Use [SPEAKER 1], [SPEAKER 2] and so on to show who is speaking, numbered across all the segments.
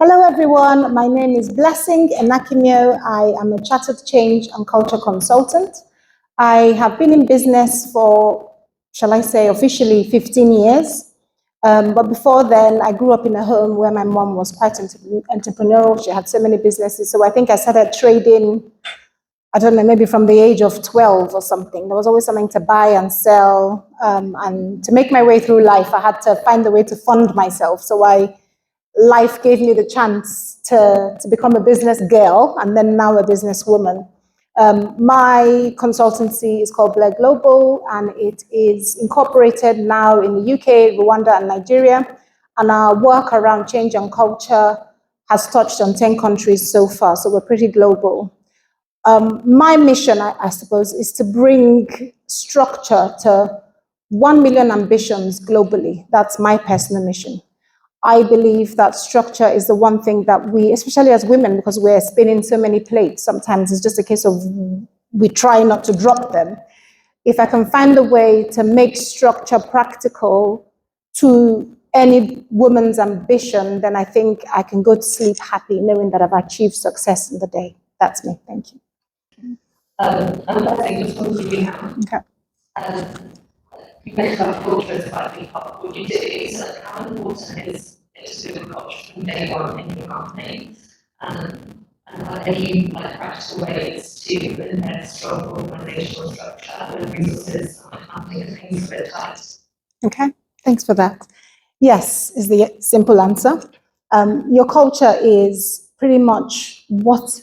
[SPEAKER 1] Hello everyone, my name is Blessing Enakimio. I am a chartered change and culture consultant. I have been in business for, shall I say, officially 15 years. But before then, I grew up in a home where my mom was quite entrepreneurial. She had so many businesses. So I think I started trading, I don't know, maybe from the age of 12 or something. There was always something to buy and sell. And to make my way through life, I had to find a way to fund myself. So life gave me the chance to become a business girl and then now a businesswoman. My consultancy is called Blair Global, and it is incorporated now in the UK, Rwanda, and Nigeria. And our work around change and culture has touched on 10 countries so far, so we're pretty global. My mission, I suppose, is to bring structure to 1 million ambitions globally. That's my personal mission. I believe that structure is the one thing that we, especially as women, because we're spinning so many plates, sometimes it's just a case of we try not to drop them. If I can find a way to make structure practical to any woman's ambition, then I think I can go to sleep happy knowing that I've achieved success in the day. That's me. Thank you.
[SPEAKER 2] And I think just want to be
[SPEAKER 1] Okay.
[SPEAKER 2] You mentioned that culture is quite big part of what you do. So how important is it to do with culture from day one in your company? And are there any practical ways to embed strong organizational structure and resources on a company and things a bit tight?
[SPEAKER 1] Okay, thanks for that. Yes, is the simple answer. Your culture is pretty much what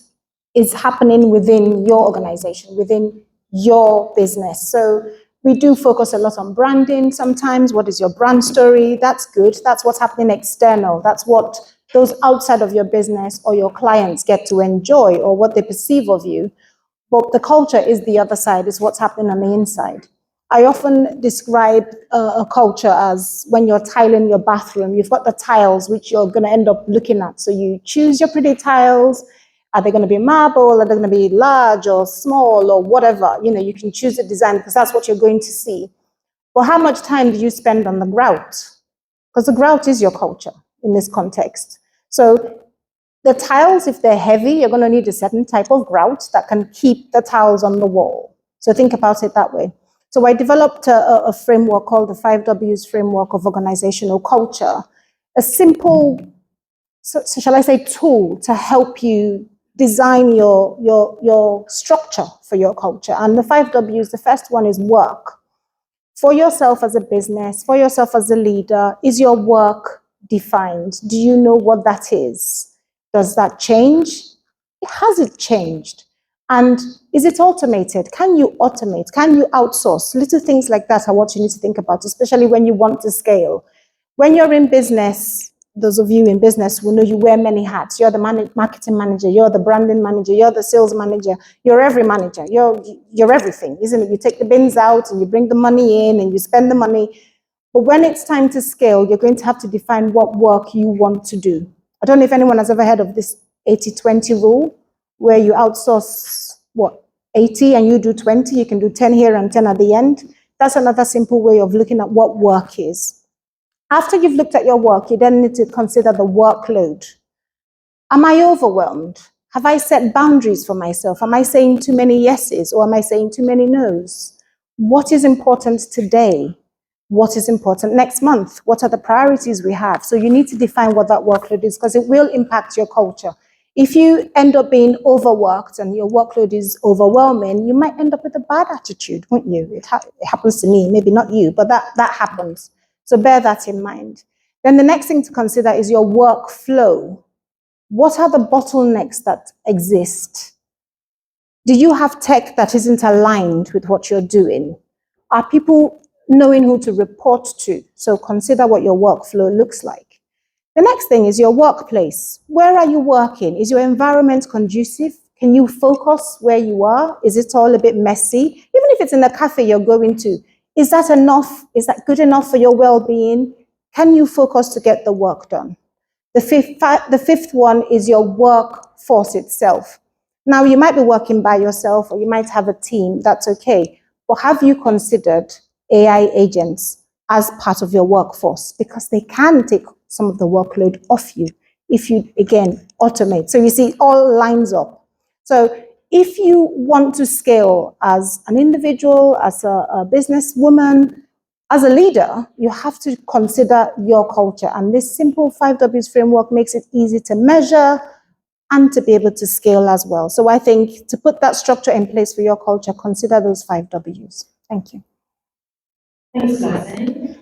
[SPEAKER 1] is happening within your organization, within your business. So we do focus a lot on branding sometimes. What is your brand story? That's good. That's what's happening external. That's what those outside of your business or your clients get to enjoy or what they perceive of you. But the culture is the other side, is what's happening on the inside. I often describe a culture as when you're tiling your bathroom, you've got the tiles which you're going to end up looking at. So you choose your pretty tiles. Are they going to be marble? Are they going to be large or small or whatever? You know, you can choose the design because that's what you're going to see. But how much time do you spend on the grout? Because the grout is your culture in this context. So the tiles, if they're heavy, you're going to need a certain type of grout that can keep the tiles on the wall. So think about it that way. So I developed a framework called the 5 W's framework of organizational culture, a simple, so shall I say, tool to help you design your structure for your culture. And the 5 W's, the first one is work. For yourself as a business, for yourself as a leader, is your work defined? Do you know what that is? Does that change? Has it changed? And is it automated? Can you automate? Can you outsource? Little things like that are what you need to think about, especially when you want to scale. When you're in business, those of you in business will know you wear many hats. You're the marketing manager, you're the branding manager, you're the sales manager, you're every manager, you're everything, isn't it? You take the bins out and you bring the money in and you spend the money. But when it's time to scale, you're going to have to define what work you want to do. I don't know if anyone has ever heard of this 80-20 rule, where you outsource, 80 and you do 20, you can do 10 here and 10 at the end. That's another simple way of looking at what work is. After you've looked at your work, you then need to consider the workload. Am I overwhelmed? Have I set boundaries for myself? Am I saying too many yeses or am I saying too many nos? What is important today? What is important next month? What are the priorities we have? So you need to define what that workload is because it will impact your culture. If you end up being overworked and your workload is overwhelming, you might end up with a bad attitude, won't you? It happens to me, maybe not you, but that happens. So bear that in mind. Then the next thing to consider is your workflow. What are the bottlenecks that exist? Do you have tech that isn't aligned with what you're doing? Are people knowing who to report to? So consider what your workflow looks like. The next thing is your workplace. Where are you working? Is your environment conducive? Can you focus where you are? Is it all a bit messy? Even if it's in a cafe you're going to, is that enough? Is that good enough for your well-being? Can you focus to get the work done? The fifth one is your workforce itself. Now, you might be working by yourself or you might have a team, that's okay. But have you considered AI agents as part of your workforce? Because they can take some of the workload off you. if you, again, automate. So you see, all lines up. So if you want to scale as an individual, as a businesswoman, as a leader, you have to consider your culture. And this simple 5Ws framework makes it easy to measure and to be able to scale as well. So I think to put that structure in place for your culture, consider those 5Ws. Thank you.
[SPEAKER 2] Thanks, Lizzie.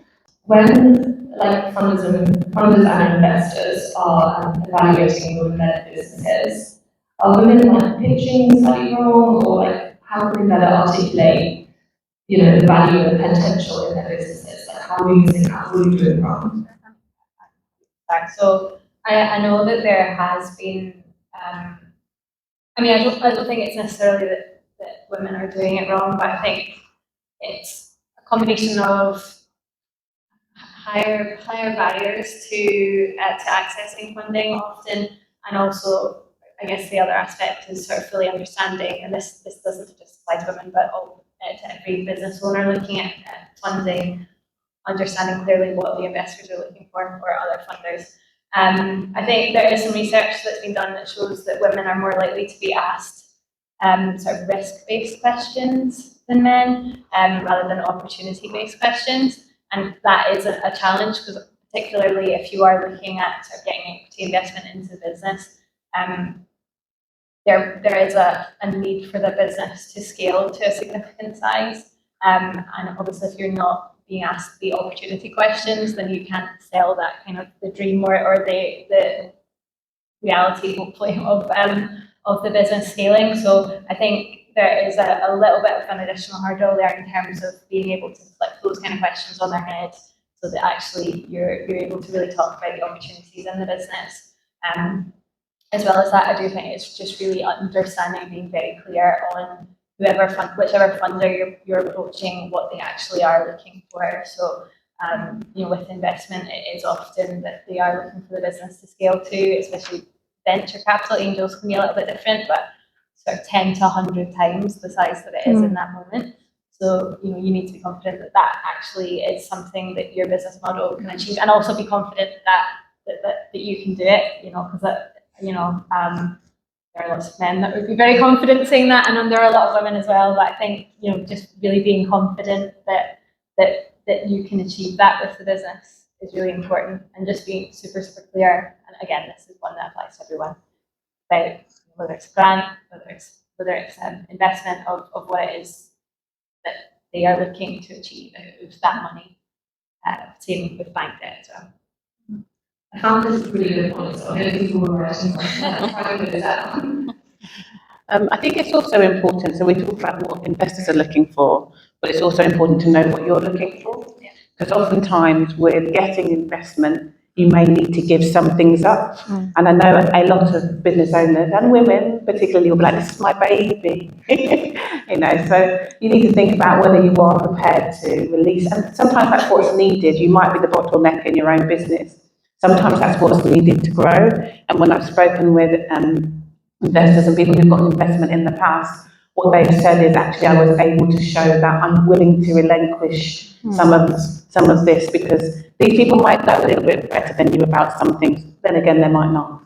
[SPEAKER 2] When funders and investors are evaluating women-led businesses, are women pitching slightly wrong, or how can they better articulate, the value and the potential in their businesses? How are we using that? What are we doing wrong?
[SPEAKER 3] So I know that there has been, I don't think it's necessarily that women are doing it wrong, but I think it's a combination of higher barriers to accessing funding often, and also I guess the other aspect is sort of fully understanding, and this doesn't just apply to women, but to every business owner looking at funding, understanding clearly what the investors are looking for or other funders. I think there is some research that's been done that shows that women are more likely to be asked sort of risk-based questions than men, rather than opportunity-based questions. And that is a challenge, because particularly if you are looking at sort of getting equity investment into the business, there is a need for the business to scale to a significant size. And obviously if you're not being asked the opportunity questions, then you can't sell that kind of the dream or the reality, hopefully, of the business scaling. So I think there is a little bit of an additional hurdle there in terms of being able to flip those kind of questions on their head, so that actually you're able to really talk about the opportunities in the business. As well as that, I do think it's just really understanding, being very clear on whichever funder you're approaching, what they actually are looking for. So, with investment, it is often that they are looking for the business to scale to, especially venture capital. Angels can be a little bit different, but sort of 10 to 100 times the size that it is in that moment. So, you need to be confident that that actually is something that your business model can achieve, and also be confident that you can do it, because there are lots of men that would be very confident saying that, and then there are a lot of women as well. But I think, just really being confident that you can achieve that with the business is really important, and just being super, super clear. And again, this is one that applies to everyone, about whether it's grant, whether it's investment of what it is that they are looking to achieve with that money. Same with bank debt as well.
[SPEAKER 2] I found this a really good point, so I know people were writing something.
[SPEAKER 4] I think it's also important, so we talk about what investors are looking for, but it's also important to know what you're looking for. Because oftentimes with getting investment, you may need to give some things up. And I know a lot of business owners and women particularly will be like, this is my baby. So you need to think about whether you are prepared to release. And sometimes that's what's needed. You might be the bottleneck in your own business. Sometimes that's what's needed to grow. And when I've spoken with investors and people who've got investment in the past, what they've said is, actually, I was able to show that I'm willing to relinquish some of this, because these people might know a little bit better than you about some things. Then again, they might not,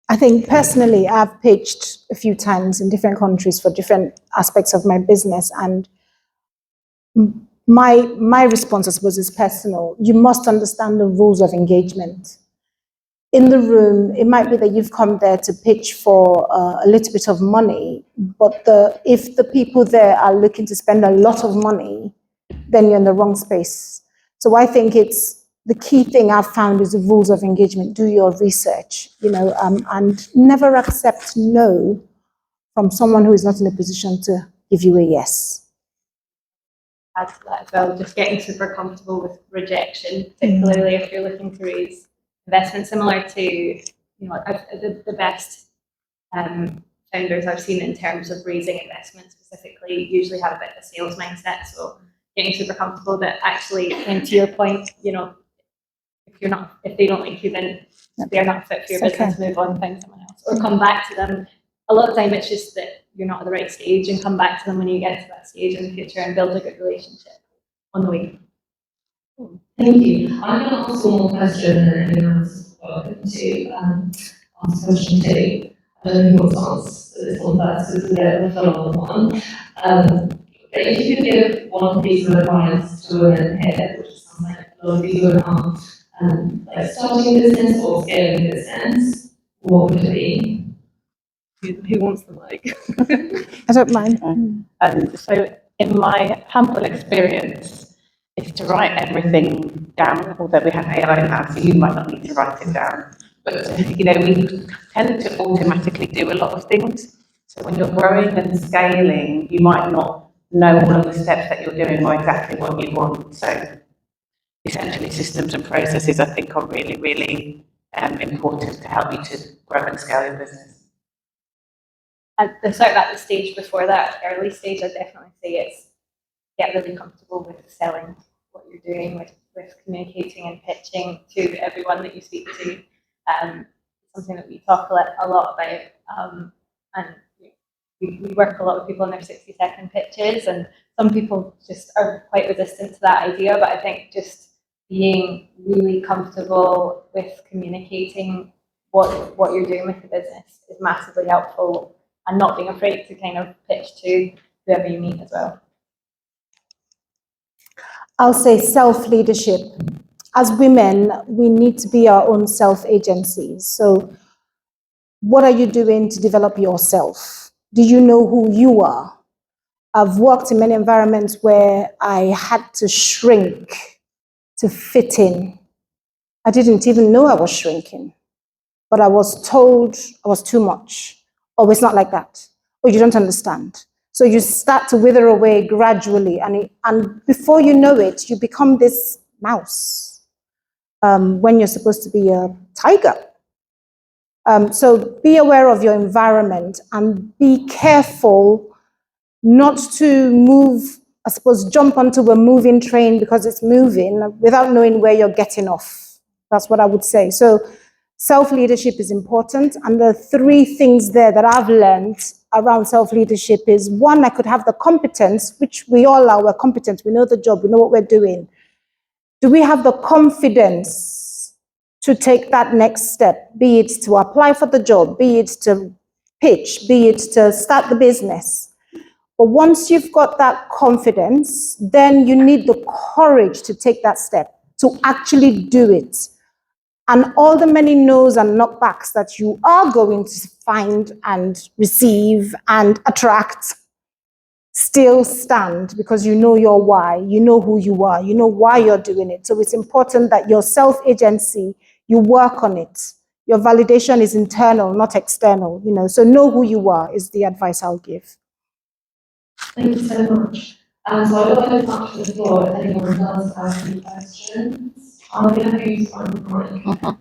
[SPEAKER 1] I think personally, I've pitched a few times in different countries for different aspects of my business, and my response, I suppose, is personal. You must understand the rules of engagement. In the room, it might be that you've come there to pitch for a little bit of money, but if the people there are looking to spend a lot of money, then you're in the wrong space. So I think it's the key thing I've found is the rules of engagement. Do your research, and never accept no from someone who is not in a position to give you a yes.
[SPEAKER 3] Add to that as well, just getting super comfortable with rejection, particularly if you're looking to raise investment, similar to the best founders I've seen in terms of raising investment specifically usually have a bit of a sales mindset. So getting super comfortable that actually, and to your point, if they don't like you, then they're not fit for your business. Move on, find someone else, or come back to them. A lot of time it's just that you're not at the right stage, and come back to them when you get to that stage in the future and build a good relationship on the way.
[SPEAKER 2] Thank you. I'm going to ask one more question and then anyone's welcome to ask a question too. I don't know who wants to answer this one first, because it's a bit of a follow-on one. But if you could give one piece of advice to women here, which sounds like a lot of these women are, like starting a business or scaling a business, what would it be?
[SPEAKER 5] Who wants the mic?
[SPEAKER 1] I don't mind.
[SPEAKER 4] So in my humble experience, is to write everything down, although we have AI now, so you might not need to write it down. But, you know, we tend to automatically do a lot of things. So when you're growing and scaling, you might not know all of the steps that you're doing or exactly what you want. So essentially systems and processes, I think, are really, really important to help you to grow and scale your business.
[SPEAKER 3] At the stage before that, early stage, I'd definitely say it's get really comfortable with selling what you're doing, with communicating and pitching to everyone that you speak to. Something that we talk a lot about, and we work a lot with people in their 60-second pitches, and some people just are quite resistant to that idea, but I think just being really comfortable with communicating what you're doing with the business is massively helpful, and not being afraid to kind of pitch to whoever you meet as well.
[SPEAKER 1] I'll say self-leadership. As women, we need to be our own self-agencies. So what are you doing to develop yourself? Do you know who you are? I've worked in many environments where I had to shrink to fit in. I didn't even know I was shrinking, but I was told I was too much. Oh, it's not like that. Oh, you don't understand. So you start to wither away gradually, and before you know it, you become this mouse when you're supposed to be a tiger. So be aware of your environment and be careful not to move, I suppose, jump onto a moving train because it's moving without knowing where you're getting off. That's what I would say. So self-leadership is important. And the three things there that I've learned around self-leadership is, one, I could have the competence, which we all are, we're competent, we know the job, we know what we're doing. Do we have the confidence to take that next step, be it to apply for the job, be it to pitch, be it to start the business? But once you've got that confidence, then you need the courage to take that step, to actually do it. And all the many no's and knockbacks that you are going to find and receive and attract still stand, because you know your why, you know who you are, you know why you're doing it. So it's important that your self-agency, you work on it. Your validation is internal, not external, so know who you are is the advice I'll give.
[SPEAKER 2] Thank you so much. So I will open up to the floor if anyone does have any questions. I'm going to use one mic.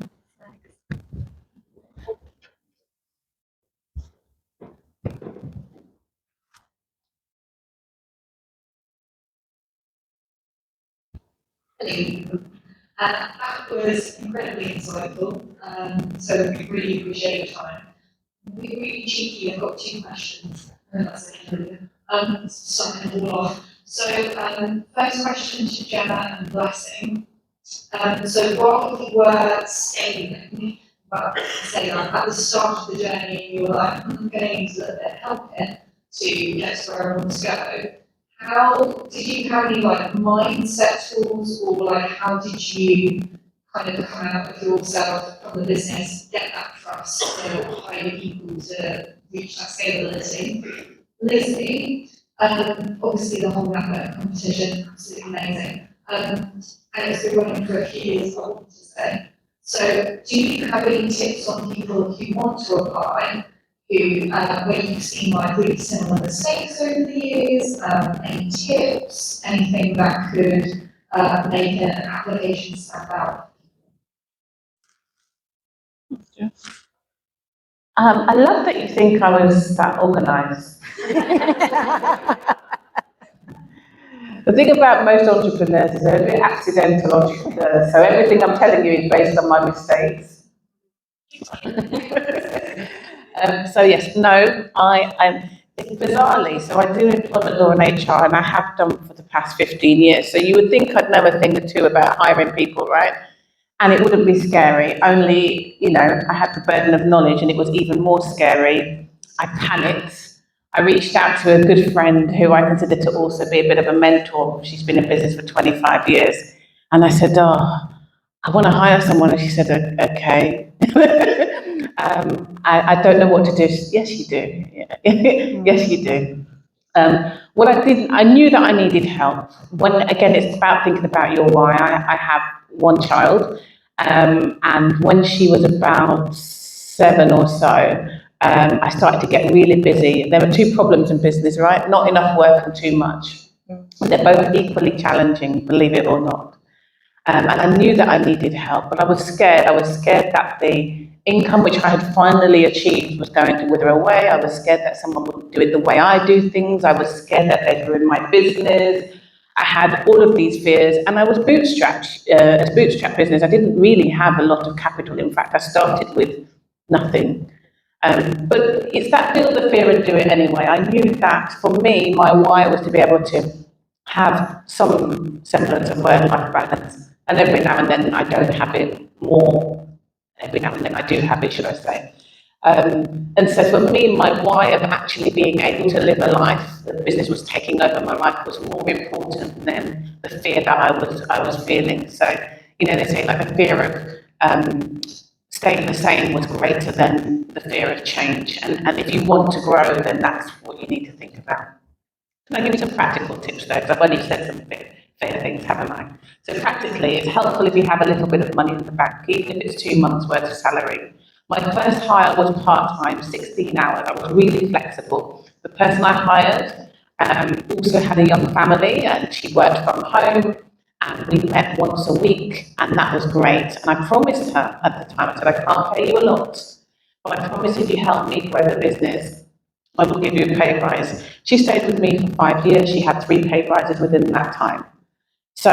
[SPEAKER 2] That was incredibly insightful, so we really appreciate your time. We're really cheeky, I've got two questions. That's okay. Something to all off. So, first question to Jemma and Blessing. So while we were scaling, but say like at the start of the journey, you were like, I'm going to use a little bit of help here to get to where I want to go. How did you have any like mindset tools, or like how did you kind of come out of yourself from the business, get that trust to hire people to reach that scalability? Lizzie, obviously the whole network competition, absolutely amazing. And it's been running for a few years, I want to say. So do you have any tips on people who want to apply, who, where you've seen like really similar mistakes over the years, any tips, anything that could make an application stand out?
[SPEAKER 4] I love that you think I was that organised. The thing about most entrepreneurs is they're a bit accidental entrepreneurs, so everything I'm telling you is based on my mistakes. So yes, no, Bizarrely, so I do employment law and HR, and I have done for the past 15 years. So you would think I'd know a thing or two about hiring people, right? And it wouldn't be scary, only, I had the burden of knowledge and it was even more scary. I panicked. I reached out to a good friend who I consider to also be a bit of a mentor. She's been in business for 25 years. And I said, I want to hire someone. And she said, okay. I don't know what to do. Yes, you do. Yes, you do. What I did, I knew that I needed help. Again, it's about thinking about your why. I have one child, and when she was about 7 or so, I started to get really busy. There were two problems in business, right? Not enough work and too much. They're both equally challenging, believe it or not. And I knew that I needed help, but I was scared. I was scared that the income which I had finally achieved was going to wither away. I was scared that someone would do it the way I do things. I was scared that they'd ruin my business. I had all of these fears, and I was bootstrapped. As bootstrap business, I didn't really have a lot of capital. In fact, I started with nothing. But it's that build the fear and do it anyway. I knew that for me, my why was to be able to have some semblance of work-life balance. And every now and then I don't have it, or every now and then I do have it, should I say. And so for me, my why of actually being able to live a life that the business was taking over my life was more important than the fear that I was feeling. So, they say like the fear of staying the same was greater than the fear of change. And if you want to grow, then that's what you need to think about. Can I give you some practical tips though? Because I've only said some fair things, haven't I? So practically, it's helpful if you have a little bit of money in the bank, even if it's 2 months' worth of salary. My first hire was part-time, 16 hours. I was really flexible. The person I hired also had a young family, and she worked from home, and we met once a week, and that was great. And I promised her at the time, I said, I can't pay you a lot, but I promise if you help me grow the business, I will give you a pay rise. She stayed with me for 5 years. She had 3 pay rises within that time. So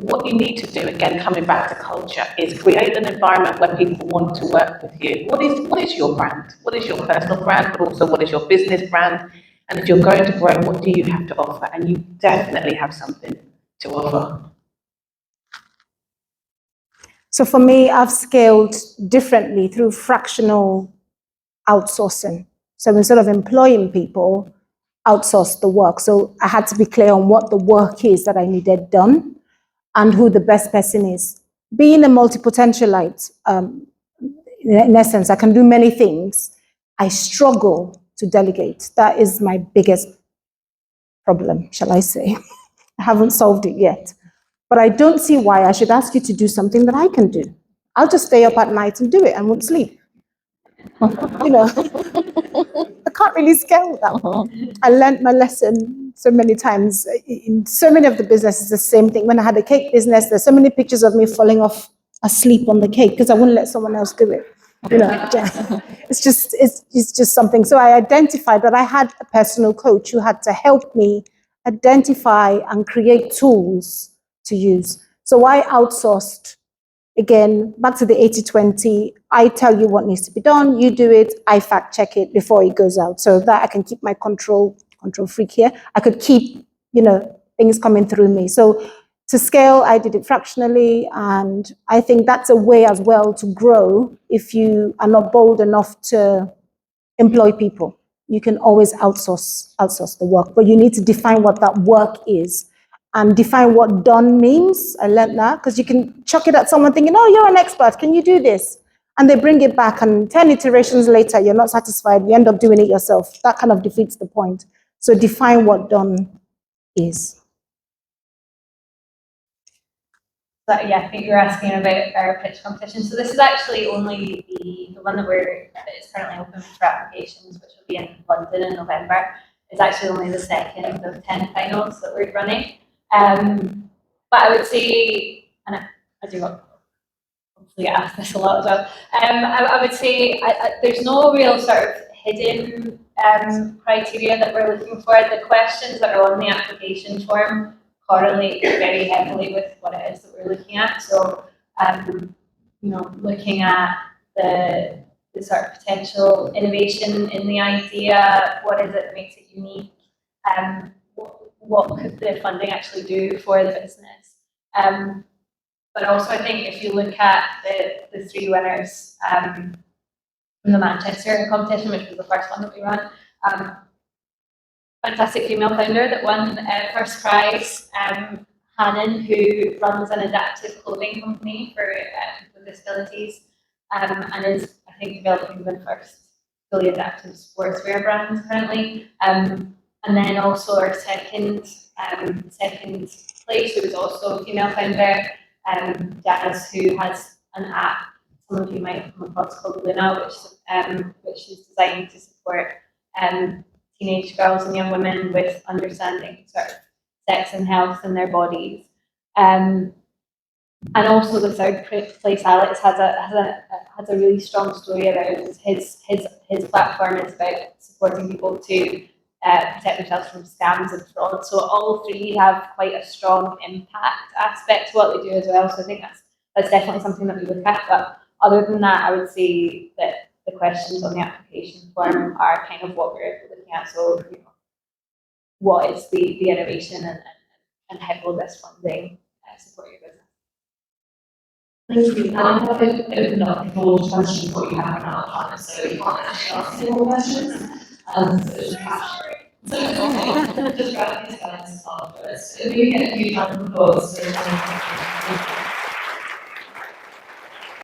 [SPEAKER 4] what you need to do, again, coming back to culture, is create an environment where people want to work with you. What is your brand? What is your personal brand, but also what is your business brand? And if you're going to grow, what do you have to offer? And you definitely have something to offer.
[SPEAKER 1] So for me, I've scaled differently through fractional outsourcing. So instead of employing people, outsource the work. So I had to be clear on what the work is that I needed done and who the best person is. Being a multi-potentialite, in essence, I can do many things. I struggle to delegate. That is my biggest problem, shall I say. I haven't solved it yet. But I don't see why I should ask you to do something that I can do. I'll just stay up at night and do it and won't sleep. I can't really scale that. I learned my lesson so many times. In so many of the businesses, the same thing. When I had a cake business, there's so many pictures of me falling off asleep on the cake because I wouldn't let someone else do it. It's just something. So I identified that I had a personal coach who had to help me identify and create tools to use. So I outsourced. Again, back to the 80-20, I tell you what needs to be done, you do it, I fact check it before it goes out, so that I can keep my control freak here. I could keep, things coming through me. So to scale, I did it fractionally, and I think that's a way as well to grow if you are not bold enough to employ people. You can always outsource the work, but you need to define what that work is. And define what done means. I learned that because you can chuck it at someone thinking, oh, you're an expert, can you do this? And they bring it back, and 10 iterations later, you're not satisfied, you end up doing it yourself. That kind of defeats the point. So define what done is.
[SPEAKER 3] But yeah, I think you're asking about our pitch competition. So this is actually only the one that is currently open for applications, which will be in London in November. It's actually only the second of 10 finals that we're running. But I would say, and I do hopefully get asked this a lot as well, I would say there's no real sort of hidden criteria that we're looking for. The questions that are on the application form correlate very heavily with what it is that we're looking at. So, looking at the the sort of potential innovation in the idea, what is it that makes it unique, what could the funding actually do for the business. But also I think if you look at the three winners from the Manchester competition, which was the first one that we ran, fantastic female founder that won first prize, Hannon, who runs an adaptive clothing company for people with disabilities, and is, I think, developing the first fully adaptive sportswear brand currently. And then also our second place, who is also a female founder, Jazz, who has an app, some of you might have come across, called Luna, which is designed to support teenage girls and young women with understanding sort of sex and health in their bodies. And also the third place, Alex, has a really strong story about his platform is about supporting people to protect themselves from scams and fraud. So all three have quite a strong impact aspect to what they do as well. So I think that's definitely something that we look at. But other than that, I would say that the questions on the application form are kind of what we're looking at. So, you know, what is the innovation and how will this funding support your business?
[SPEAKER 2] Thank you. And I'm going to open up the floor to questions what you have in our time, so you can't actually ask any more questions. So just grab these guys afterwards. So we get a few rounds of applause.